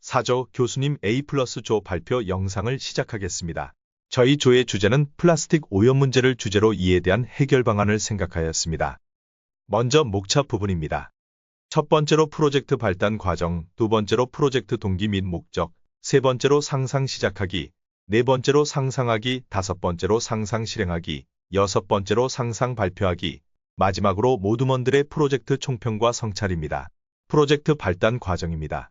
4조 교수님 A+조 발표 영상을 시작하겠습니다. 저희 조의 주제는 플라스틱 오염 문제를 주제로 이에 대한 해결 방안을 생각하였습니다. 먼저 목차 부분입니다. 첫 번째로 프로젝트 발단 과정, 두 번째로 프로젝트 동기 및 목적, 세 번째로 상상 시작하기, 네 번째로 상상하기, 다섯 번째로 상상 실행하기, 여섯 번째로 상상 발표하기, 마지막으로 모둠원들의 프로젝트 총평과 성찰입니다. 프로젝트 발단 과정입니다.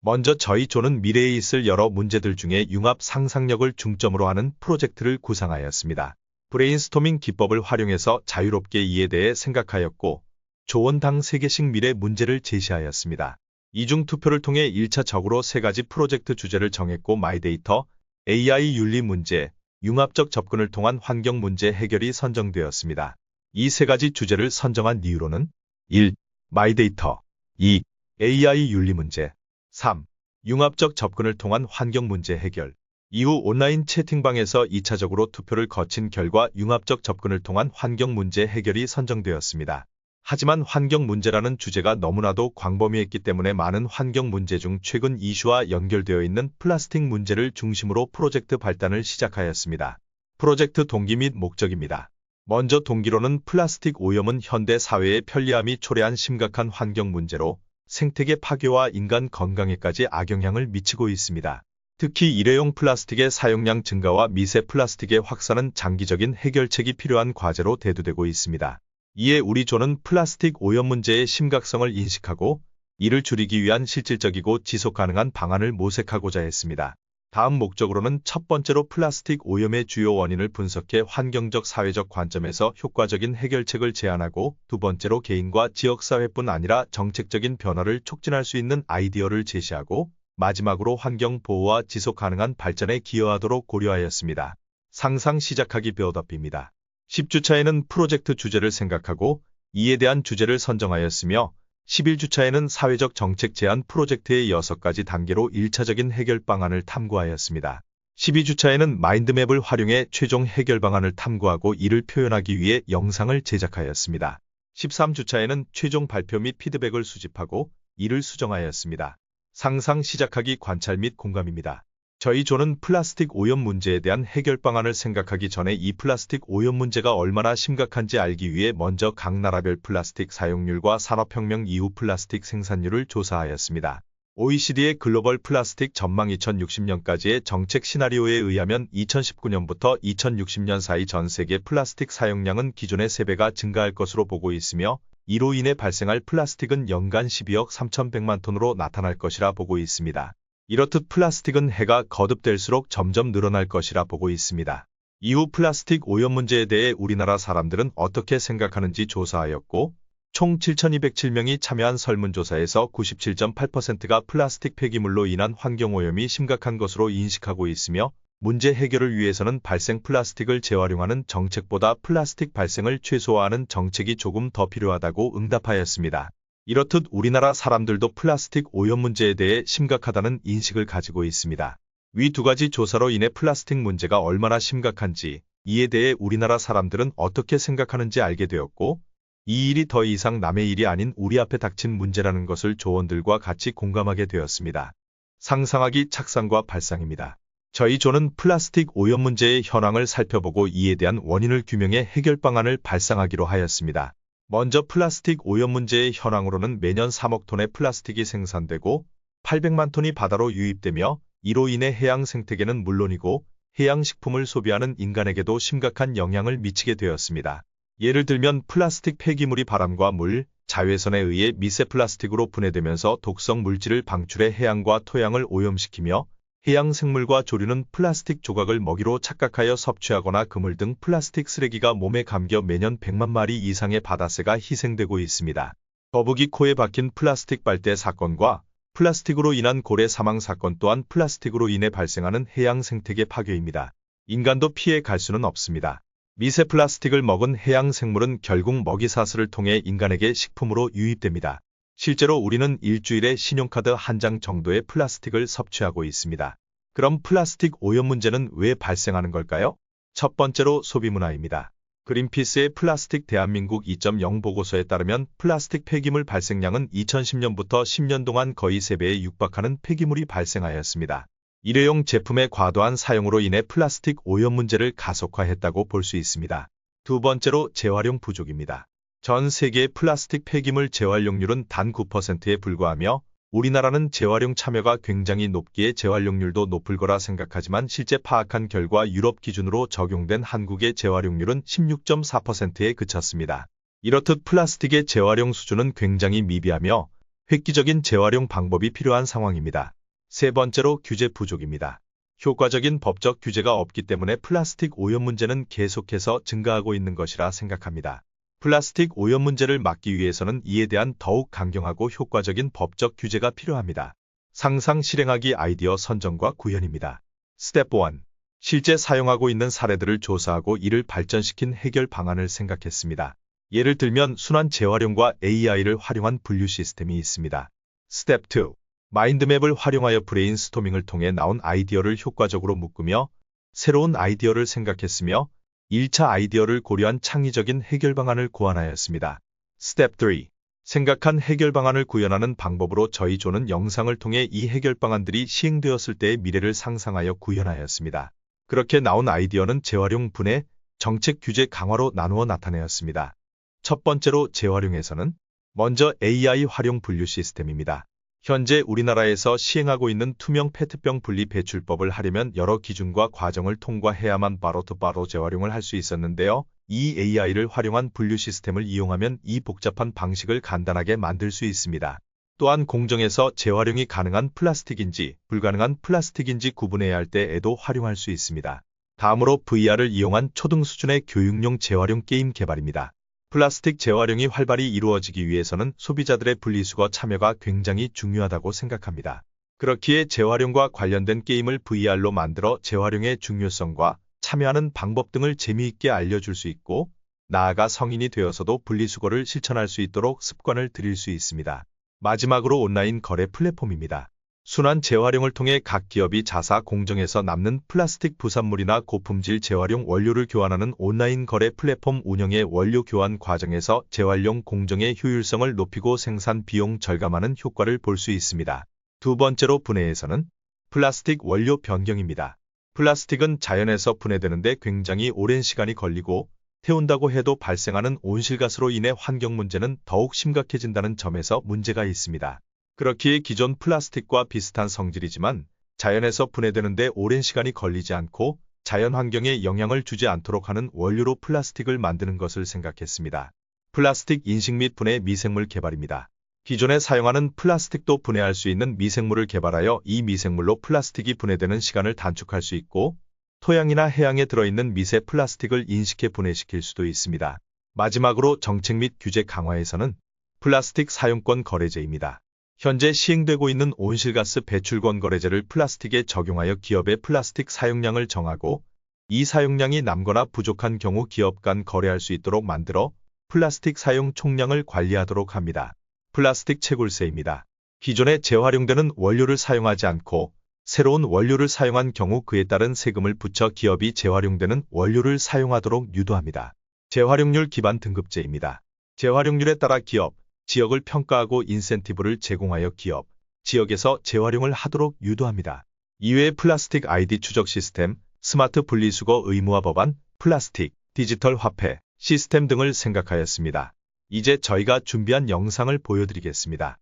먼저 저희 조는 미래에 있을 여러 문제들 중에 융합 상상력을 중점으로 하는 프로젝트를 구상하였습니다. 브레인스토밍 기법을 활용해서 자유롭게 이에 대해 생각하였고, 조원당 3개씩 미래 문제를 제시하였습니다. 이중 투표를 통해 1차적으로 3가지 프로젝트 주제를 정했고 마이데이터, AI 윤리 문제, 융합적 접근을 통한 환경 문제 해결이 선정되었습니다. 이 3가지 주제를 선정한 이유로는 1. 마이데이터 2. AI 윤리 문제 3. 융합적 접근을 통한 환경 문제 해결. 이후 온라인 채팅방에서 2차적으로 투표를 거친 결과 융합적 접근을 통한 환경 문제 해결이 선정되었습니다. 하지만 환경 문제라는 주제가 너무나도 광범위했기 때문에 많은 환경 문제 중 최근 이슈와 연결되어 있는 플라스틱 문제를 중심으로 프로젝트 발단을 시작하였습니다. 프로젝트 동기 및 목적입니다. 먼저 동기로는 플라스틱 오염은 현대 사회의 편리함이 초래한 심각한 환경 문제로 생태계 파괴와 인간 건강에까지 악영향을 미치고 있습니다. 특히 일회용 플라스틱의 사용량 증가와 미세 플라스틱의 확산은 장기적인 해결책이 필요한 과제로 대두되고 있습니다. 이에 우리 조는 플라스틱 오염 문제의 심각성을 인식하고 이를 줄이기 위한 실질적이고 지속 가능한 방안을 모색하고자 했습니다. 다음 목적으로는 첫 번째로 플라스틱 오염의 주요 원인을 분석해 환경적 사회적 관점에서 효과적인 해결책을 제안하고, 두 번째로 개인과 지역사회뿐 아니라 정책적인 변화를 촉진할 수 있는 아이디어를 제시하고, 마지막으로 환경 보호와 지속 가능한 발전에 기여하도록 고려하였습니다. 상상 시작하기 빌드업입니다. 10주차에는 프로젝트 주제를 생각하고 이에 대한 주제를 선정하였으며, 11주차에는 사회적 정책 제안 프로젝트의 6가지 단계로 1차적인 해결 방안을 탐구하였습니다. 12주차에는 마인드맵을 활용해 최종 해결 방안을 탐구하고 이를 표현하기 위해 영상을 제작하였습니다. 13주차에는 최종 발표 및 피드백을 수집하고 이를 수정하였습니다. 상상 시작하기 관찰 및 공감입니다. 저희 조는 플라스틱 오염 문제에 대한 해결 방안을 생각하기 전에 이 플라스틱 오염 문제가 얼마나 심각한지 알기 위해 먼저 각 나라별 플라스틱 사용률과 산업혁명 이후 플라스틱 생산률을 조사하였습니다. OECD의 글로벌 플라스틱 전망 2060년까지의 정책 시나리오에 의하면 2019년부터 2060년 사이 전 세계 플라스틱 사용량은 기존의 3배가 증가할 것으로 보고 있으며, 이로 인해 발생할 플라스틱은 연간 12억 3,100만 톤으로 나타날 것이라 보고 있습니다. 이렇듯 플라스틱은 해가 거듭될수록 점점 늘어날 것이라 보고 있습니다. 이후 플라스틱 오염 문제에 대해 우리나라 사람들은 어떻게 생각하는지 조사하였고, 총 7,207명이 참여한 설문조사에서 97.8%가 플라스틱 폐기물로 인한 환경오염이 심각한 것으로 인식하고 있으며, 문제 해결을 위해서는 발생 플라스틱을 재활용하는 정책보다 플라스틱 발생을 최소화하는 정책이 조금 더 필요하다고 응답하였습니다. 이렇듯 우리나라 사람들도 플라스틱 오염 문제에 대해 심각하다는 인식을 가지고 있습니다. 위 2가지 조사로 인해 플라스틱 문제가 얼마나 심각한지, 이에 대해 우리나라 사람들은 어떻게 생각하는지 알게 되었고, 이 일이 더 이상 남의 일이 아닌 우리 앞에 닥친 문제라는 것을 조원들과 같이 공감하게 되었습니다. 상상하기 착상과 발상입니다. 저희 조는 플라스틱 오염 문제의 현황을 살펴보고 이에 대한 원인을 규명해 해결 방안을 발상하기로 하였습니다. 먼저 플라스틱 오염 문제의 현황으로는 매년 3억 톤의 플라스틱이 생산되고 800만 톤이 바다로 유입되며, 이로 인해 해양 생태계는 물론이고 해양 식품을 소비하는 인간에게도 심각한 영향을 미치게 되었습니다. 예를 들면 플라스틱 폐기물이 바람과 물, 자외선에 의해 미세 플라스틱으로 분해되면서 독성 물질을 방출해 해양과 토양을 오염시키며, 해양 생물과 조류는 플라스틱 조각을 먹이로 착각하여 섭취하거나 그물 등 플라스틱 쓰레기가 몸에 감겨 매년 100만 마리 이상의 바다새가 희생되고 있습니다. 거북이 코에 박힌 플라스틱 빨대 사건과 플라스틱으로 인한 고래 사망 사건 또한 플라스틱으로 인해 발생하는 해양 생태계 파괴입니다. 인간도 피해 갈 수는 없습니다. 미세 플라스틱을 먹은 해양 생물은 결국 먹이사슬을 통해 인간에게 식품으로 유입됩니다. 실제로 우리는 일주일에 신용카드 한 장 정도의 플라스틱을 섭취하고 있습니다. 그럼 플라스틱 오염 문제는 왜 발생하는 걸까요? 첫 번째로 소비 문화입니다. 그린피스의 플라스틱 대한민국 2.0 보고서에 따르면 플라스틱 폐기물 발생량은 2010년부터 10년 동안 거의 3배에 육박하는 폐기물이 발생하였습니다. 일회용 제품의 과도한 사용으로 인해 플라스틱 오염 문제를 가속화했다고 볼 수 있습니다. 두 번째로 재활용 부족입니다. 전 세계의 플라스틱 폐기물 재활용률은 단 9%에 불과하며 우리나라는 재활용 참여가 굉장히 높기에 재활용률도 높을 거라 생각하지만 실제 파악한 결과 유럽 기준으로 적용된 한국의 재활용률은 16.4%에 그쳤습니다. 이렇듯 플라스틱의 재활용 수준은 굉장히 미비하며 획기적인 재활용 방법이 필요한 상황입니다. 세 번째로 규제 부족입니다. 효과적인 법적 규제가 없기 때문에 플라스틱 오염 문제는 계속해서 증가하고 있는 것이라 생각합니다. 플라스틱 오염 문제를 막기 위해서는 이에 대한 더욱 강경하고 효과적인 법적 규제가 필요합니다. 상상 실행하기 아이디어 선정과 구현입니다. 스텝 1. 실제 사용하고 있는 사례들을 조사하고 이를 발전시킨 해결 방안을 생각했습니다. 예를 들면 순환 재활용과 AI를 활용한 분류 시스템이 있습니다. 스텝 2. 마인드맵을 활용하여 브레인스토밍을 통해 나온 아이디어를 효과적으로 묶으며 새로운 아이디어를 생각했으며 1차 아이디어를 고려한 창의적인 해결 방안을 고안하였습니다. 스텝 3. 생각한 해결 방안을 구현하는 방법으로 저희 조는 영상을 통해 이 해결 방안들이 시행되었을 때의 미래를 상상하여 구현하였습니다. 그렇게 나온 아이디어는 재활용 분해, 정책 규제 강화로 나누어 나타내었습니다. 첫 번째로 재활용에서는 먼저 AI 활용 분류 시스템입니다. 현재 우리나라에서 시행하고 있는 투명 페트병 분리 배출법을 하려면 여러 기준과 과정을 통과해야만 바로 재활용을 할 수 있었는데요. 이 AI를 활용한 분류 시스템을 이용하면 이 복잡한 방식을 간단하게 만들 수 있습니다. 또한 공정에서 재활용이 가능한 플라스틱인지 불가능한 플라스틱인지 구분해야 할 때에도 활용할 수 있습니다. 다음으로 VR을 이용한 초등 수준의 교육용 재활용 게임 개발입니다. 플라스틱 재활용이 활발히 이루어지기 위해서는 소비자들의 분리수거 참여가 굉장히 중요하다고 생각합니다. 그렇기에 재활용과 관련된 게임을 VR로 만들어 재활용의 중요성과 참여하는 방법 등을 재미있게 알려줄 수 있고 나아가 성인이 되어서도 분리수거를 실천할 수 있도록 습관을 들일 수 있습니다. 마지막으로 온라인 거래 플랫폼입니다. 순환 재활용을 통해 각 기업이 자사 공정에서 남는 플라스틱 부산물이나 고품질 재활용 원료를 교환하는 온라인 거래 플랫폼 운영의 원료 교환 과정에서 재활용 공정의 효율성을 높이고 생산 비용 절감하는 효과를 볼 수 있습니다. 두 번째로 분해에서는 플라스틱 원료 변경입니다. 플라스틱은 자연에서 분해되는데 굉장히 오랜 시간이 걸리고 태운다고 해도 발생하는 온실가스로 인해 환경 문제는 더욱 심각해진다는 점에서 문제가 있습니다. 그렇기에 기존 플라스틱과 비슷한 성질이지만 자연에서 분해되는데 오랜 시간이 걸리지 않고 자연 환경에 영향을 주지 않도록 하는 원료로 플라스틱을 만드는 것을 생각했습니다. 플라스틱 인식 및 분해 미생물 개발입니다. 기존에 사용하는 플라스틱도 분해할 수 있는 미생물을 개발하여 이 미생물로 플라스틱이 분해되는 시간을 단축할 수 있고 토양이나 해양에 들어있는 미세 플라스틱을 인식해 분해시킬 수도 있습니다. 마지막으로 정책 및 규제 강화에서는 플라스틱 사용권 거래제입니다. 현재 시행되고 있는 온실가스 배출권 거래제를 플라스틱에 적용하여 기업의 플라스틱 사용량을 정하고 이 사용량이 남거나 부족한 경우 기업 간 거래할 수 있도록 만들어 플라스틱 사용 총량을 관리하도록 합니다. 플라스틱 채굴세입니다. 기존에 재활용되는 원료를 사용하지 않고 새로운 원료를 사용한 경우 그에 따른 세금을 붙여 기업이 재활용되는 원료를 사용하도록 유도합니다. 재활용률 기반 등급제입니다. 재활용률에 따라 기업, 지역을 평가하고 인센티브를 제공하여 기업, 지역에서 재활용을 하도록 유도합니다. 이외에 플라스틱 ID 추적 시스템, 스마트 분리수거 의무화 법안, 플라스틱, 디지털 화폐, 시스템 등을 생각하였습니다. 이제 저희가 준비한 영상을 보여드리겠습니다.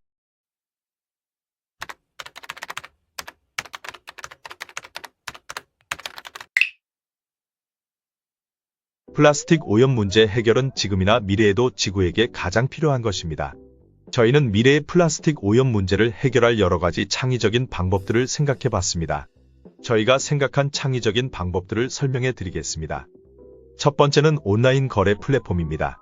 플라스틱 오염 문제 해결은 지금이나 미래에도 지구에게 가장 필요한 것입니다. 저희는 미래의 플라스틱 오염 문제를 해결할 여러 가지 창의적인 방법들을 생각해 봤습니다. 저희가 생각한 창의적인 방법들을 설명해 드리겠습니다. 첫 번째는 온라인 거래 플랫폼입니다.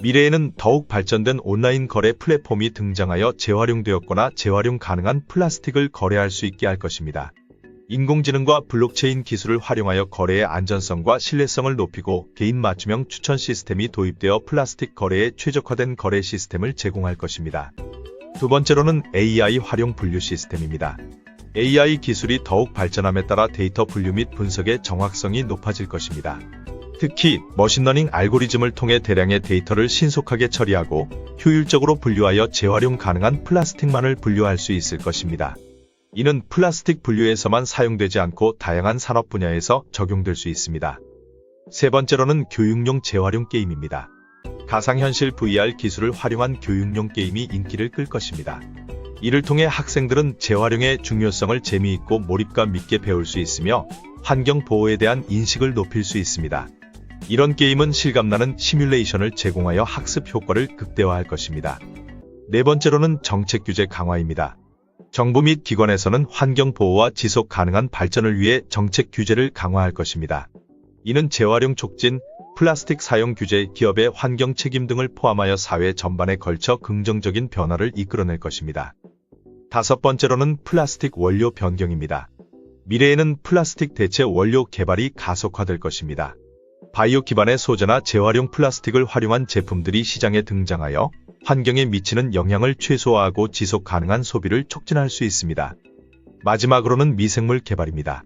미래에는 더욱 발전된 온라인 거래 플랫폼이 등장하여 재활용되었거나 재활용 가능한 플라스틱을 거래할 수 있게 할 것입니다. 인공지능과 블록체인 기술을 활용하여 거래의 안전성과 신뢰성을 높이고 개인 맞춤형 추천 시스템이 도입되어 플라스틱 거래에 최적화된 거래 시스템을 제공할 것입니다. 두 번째로는 AI 활용 분류 시스템입니다. AI 기술이 더욱 발전함에 따라 데이터 분류 및 분석의 정확성이 높아질 것입니다. 특히 머신러닝 알고리즘을 통해 대량의 데이터를 신속하게 처리하고 효율적으로 분류하여 재활용 가능한 플라스틱만을 분류할 수 있을 것입니다. 이는 플라스틱 분류에서만 사용되지 않고 다양한 산업 분야에서 적용될 수 있습니다. 세 번째로는 교육용 재활용 게임입니다. 가상현실 VR 기술을 활용한 교육용 게임이 인기를 끌 것입니다. 이를 통해 학생들은 재활용의 중요성을 재미있고 몰입감 있게 배울 수 있으며 환경 보호에 대한 인식을 높일 수 있습니다. 이런 게임은 실감나는 시뮬레이션을 제공하여 학습 효과를 극대화할 것입니다. 네 번째로는 정책 규제 강화입니다. 정부 및 기관에서는 환경 보호와 지속 가능한 발전을 위해 정책 규제를 강화할 것입니다. 이는 재활용 촉진, 플라스틱 사용 규제, 기업의 환경 책임 등을 포함하여 사회 전반에 걸쳐 긍정적인 변화를 이끌어낼 것입니다. 다섯 번째로는 플라스틱 원료 변경입니다. 미래에는 플라스틱 대체 원료 개발이 가속화될 것입니다. 바이오 기반의 소재나 재활용 플라스틱을 활용한 제품들이 시장에 등장하여 환경에 미치는 영향을 최소화하고 지속 가능한 소비를 촉진할 수 있습니다. 마지막으로는 미생물 개발입니다.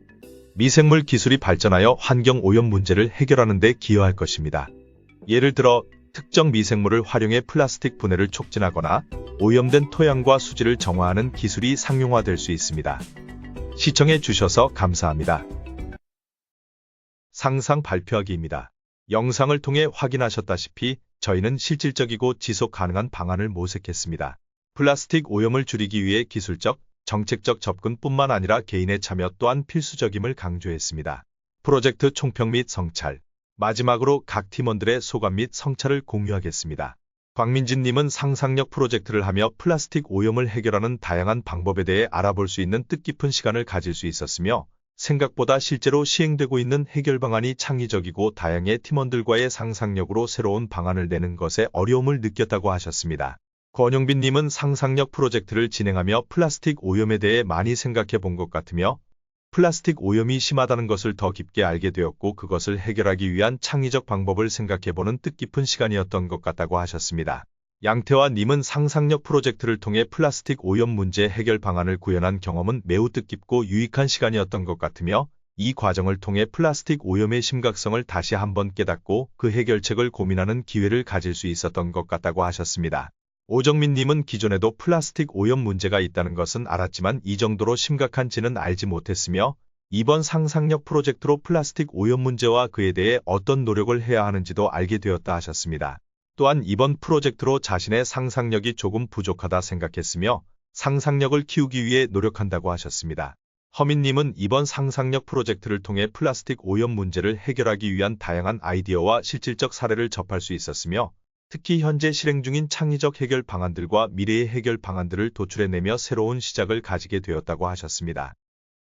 미생물 기술이 발전하여 환경 오염 문제를 해결하는 데 기여할 것입니다. 예를 들어 특정 미생물을 활용해 플라스틱 분해를 촉진하거나 오염된 토양과 수질을 정화하는 기술이 상용화될 수 있습니다. 시청해 주셔서 감사합니다. 상상 발표하기입니다. 영상을 통해 확인하셨다시피 저희는 실질적이고 지속 가능한 방안을 모색했습니다. 플라스틱 오염을 줄이기 위해 기술적, 정책적 접근뿐만 아니라 개인의 참여 또한 필수적임을 강조했습니다. 프로젝트 총평 및 성찰. 마지막으로 각 팀원들의 소감 및 성찰을 공유하겠습니다. 광민진님은 상상력 프로젝트를 하며 플라스틱 오염을 해결하는 다양한 방법에 대해 알아볼 수 있는 뜻깊은 시간을 가질 수 있었으며 생각보다 실제로 시행되고 있는 해결 방안이 창의적이고 다양한 팀원들과의 상상력으로 새로운 방안을 내는 것에 어려움을 느꼈다고 하셨습니다. 권용빈님은 상상력 프로젝트를 진행하며 플라스틱 오염에 대해 많이 생각해 본 것 같으며 플라스틱 오염이 심하다는 것을 더 깊게 알게 되었고 그것을 해결하기 위한 창의적 방법을 생각해보는 뜻깊은 시간이었던 것 같다고 하셨습니다. 양태화님은 상상력 프로젝트를 통해 플라스틱 오염 문제 해결 방안을 구현한 경험은 매우 뜻깊고 유익한 시간이었던 것 같으며 이 과정을 통해 플라스틱 오염의 심각성을 다시 한번 깨닫고 그 해결책을 고민하는 기회를 가질 수 있었던 것 같다고 하셨습니다. 오정민님은 기존에도 플라스틱 오염 문제가 있다는 것은 알았지만 이 정도로 심각한지는 알지 못했으며 이번 상상력 프로젝트로 플라스틱 오염 문제와 그에 대해 어떤 노력을 해야 하는지도 알게 되었다 하셨습니다. 또한 이번 프로젝트로 자신의 상상력이 조금 부족하다 생각했으며 상상력을 키우기 위해 노력한다고 하셨습니다. 허민님은 이번 상상력 프로젝트를 통해 플라스틱 오염 문제를 해결하기 위한 다양한 아이디어와 실질적 사례를 접할 수 있었으며 특히 현재 실행 중인 창의적 해결 방안들과 미래의 해결 방안들을 도출해내며 새로운 시작을 가지게 되었다고 하셨습니다.